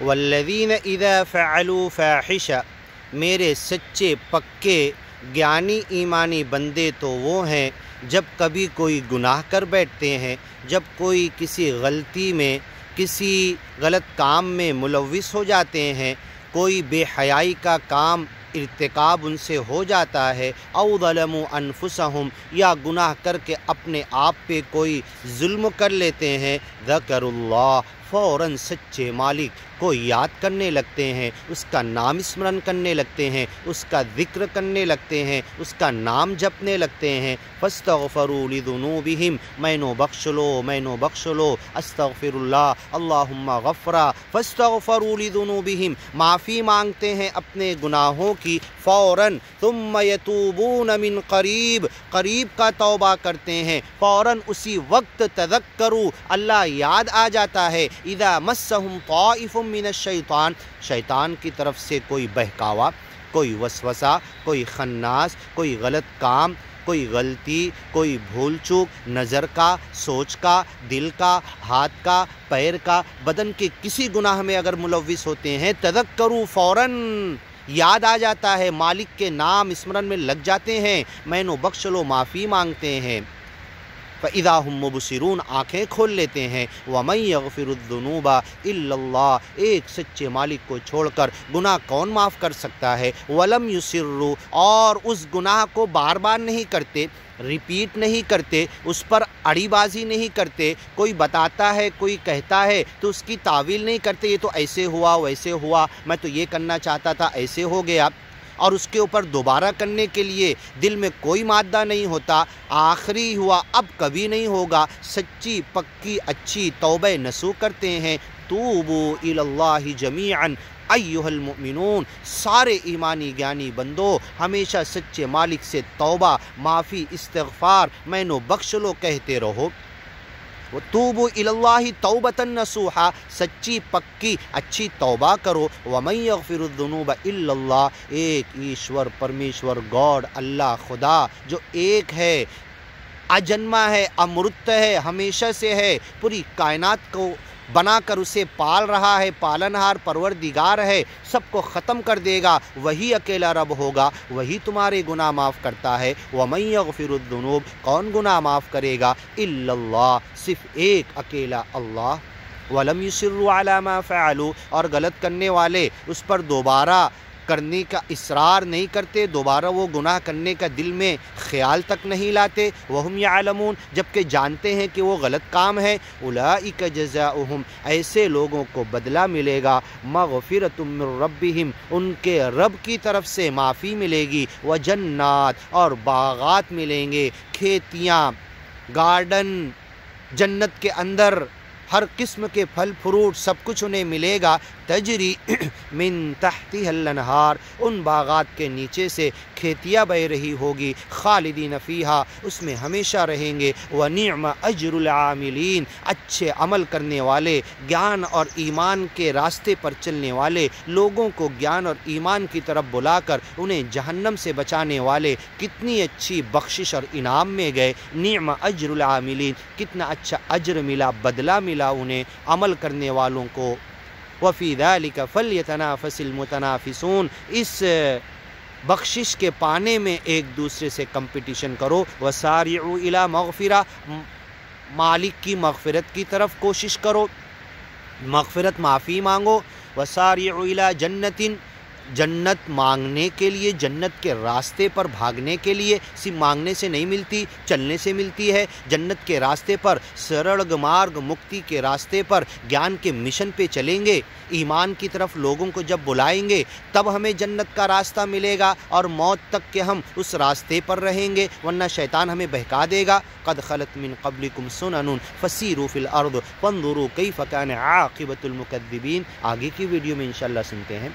والذین اذا فعلوا فاحشہ، میرے سچے پکے گیانی ایمانی بندے تو وہ ہیں جب کبھی کوئی گناہ کر بیٹھتے ہیں، جب کوئی کسی غلطی میں کسی غلط کام میں ملوث ہو جاتے ہیں، کوئی بے حیائی کا کام ارتکاب ان سے ہو جاتا ہے، او ظلموا انفسہم، یا گناہ کر کے اپنے آپ پہ کوئی ظلم کر لیتے ہیں، ذکروا اللہ، فوراً سچے مالک کو یاد کرنے لگتے ہیں، اس کا نام اسمرن کرنے لگتے ہیں، اس کا ذکر کرنے لگتے ہیں، اس کا نام جپنے لگتے ہیں، فاستغفروا لذنوبہم، مینو بخش لو، مینو بخش لو، استغفر اللہ، اللہم غفرا، فاستغفروا لذنوبہم، معافی مانگتے ہیں اپنے گناہوں کی فوراً، ثم یتوبون من قریب، قریب کا توبہ کرتے ہیں فوراً، اسی وقت تذکروا، اللہ یاد آ جاتا ہے، اذا مسہم طائف من الشیطان، شیطان کی طرف سے کوئی بہکاوا، کوئی وسوسہ، کوئی خناس، کوئی غلط کام، کوئی غلطی، کوئی بھول چوک، نظر کا، سوچ کا، دل کا، ہاتھ کا، پیر کا، بدن کے کسی گناہ میں اگر ملوث ہوتے ہیں، تذکروا، فوراً یاد آ جاتا ہے، مالک کے نام اسمرن میں لگ جاتے ہیں، مینو بخش لو، معافی مانگتے ہیں، فَإِذَا هُمْ مُبْصِرُونَ، آنکھیں کھول لیتے ہیں، وَمَن يَغْفِرُ الذُّنُوبَ إِلَّا اللَّهُ، ایک سچے مالک کو چھوڑ کر گناہ کون معاف کر سکتا ہے، وَلَمْ يُصِرُّوا، اور اس گناہ کو بار بار نہیں کرتے، ریپیٹ نہیں کرتے، اس پر اڑی بازی نہیں کرتے، کوئی بتاتا ہے، کوئی کہتا ہے تو اس کی تعویل نہیں کرتے، یہ تو ایسے ہوا ویسے ہوا، میں تو یہ کرنا چاہتا تھا ایسے ہو گیا، اور اس کے اوپر دوبارہ کرنے کے لیے دل میں کوئی مادہ نہیں ہوتا، آخری ہوا اب کبھی نہیں ہوگا، سچی پکی اچھی توبہ نصوح کرتے ہیں، توبوا الی اللہ جمیعا ایھا المؤمنون، سارے ایمانی گیانی بندو ہمیشہ سچے مالک سے توبہ، معافی، استغفار، مینو بخش لو کہتے رہو، وَتُوبُوا إِلَى اللَّهِ تَوْبَةً نَصُوحًا، سچی پکی اچھی توبہ کرو، وَمَن يَغْفِرُ الذُّنُوبَ إِلَّا اللَّهُ، ایک ایشور پرمیشور گاڈ اللہ خدا جو ایک ہے، اجنما ہے، امرت ہے، ہمیشہ سے ہے، پوری کائنات کو بنا کر اسے پال رہا ہے، پالنہار پروردگار ہے، سب کو ختم کر دے گا، وہی اکیلا رب ہوگا، وہی تمہارے گناہ معاف کرتا ہے، وَمَن يَغْفِرُ الذُّنُوبَ، کون گناہ معاف کرے گا، إِلَّا اللَّهُ، صرف ایک اکیلا اللہ، وَلَمْ يُصِرُّوا عَلَى مَا فَعَلُوا، اور غلط کرنے والے اس پر دوبارہ کرنے کا اصرار نہیں کرتے، دوبارہ وہ گناہ کرنے کا دل میں خیال تک نہیں لاتے، وَهُمْ يَعْلَمُونَ، جبکہ جانتے ہیں کہ وہ غلط کام ہے، أُولَئِكَ جَزَاؤُهُمْ، ایسے لوگوں کو بدلہ ملے گا، مغفرۃ من ربہم، ان کے رب کی طرف سے معافی ملے گی، وجنات، اور باغات ملیں گے، کھیتیاں، گارڈن، جنت کے اندر ہر قسم کے پھل فروٹ سب کچھ انہیں ملے گا، تجری من تحتها الانہار، ان باغات کے نیچے سے کھیتیاں بہ رہی ہوگی، خالدین فیہا، اس میں ہمیشہ رہیں گے، ونعم اجر العاملین، اچھے عمل کرنے والے، گیان اور ایمان کے راستے پر چلنے والے لوگوں کو گیان اور ایمان کی طرف بلا کر انہیں جہنم سے بچانے والے کتنی اچھی بخشش اور انعام میں گئے، نعم اجر العاملین، کتنا اچھا اجر ملا، بدلہ ملا انہیں عمل کرنے والوں کو، وَفِي ذَلِكَ فَلْيَتَنَافَسِ الْمُتَنَافِسُونَ، اس بخشش کے پانے میں ایک دوسرے سے کمپٹیشن کرو، وَسَارِعُوا إِلَى مَغْفِرَةٍ، مالک کی مغفرت کی طرف کوشش کرو، مغفرت معافی مانگو، وَسَارِعُوا إِلَى جَنَّةٍ، جنت مانگنے کے لیے، جنت کے راستے پر بھاگنے کے لیے، صرف مانگنے سے نہیں ملتی، چلنے سے ملتی ہے، جنت کے راستے پر، سرڑگ مارگ مکتی کے راستے پر، گیان کے مشن پہ چلیں گے، ایمان کی طرف لوگوں کو جب بلائیں گے تب ہمیں جنت کا راستہ ملے گا، اور موت تک کہ ہم اس راستے پر رہیں گے، ورنہ شیطان ہمیں بہکا دے گا، قد خلت من قبلکم سنن فسیروا فی الارض فانظروا کیف کان عاقبۃ المکذبین، آگے کی ویڈیو میں انشاءاللہ سنتے ہیں۔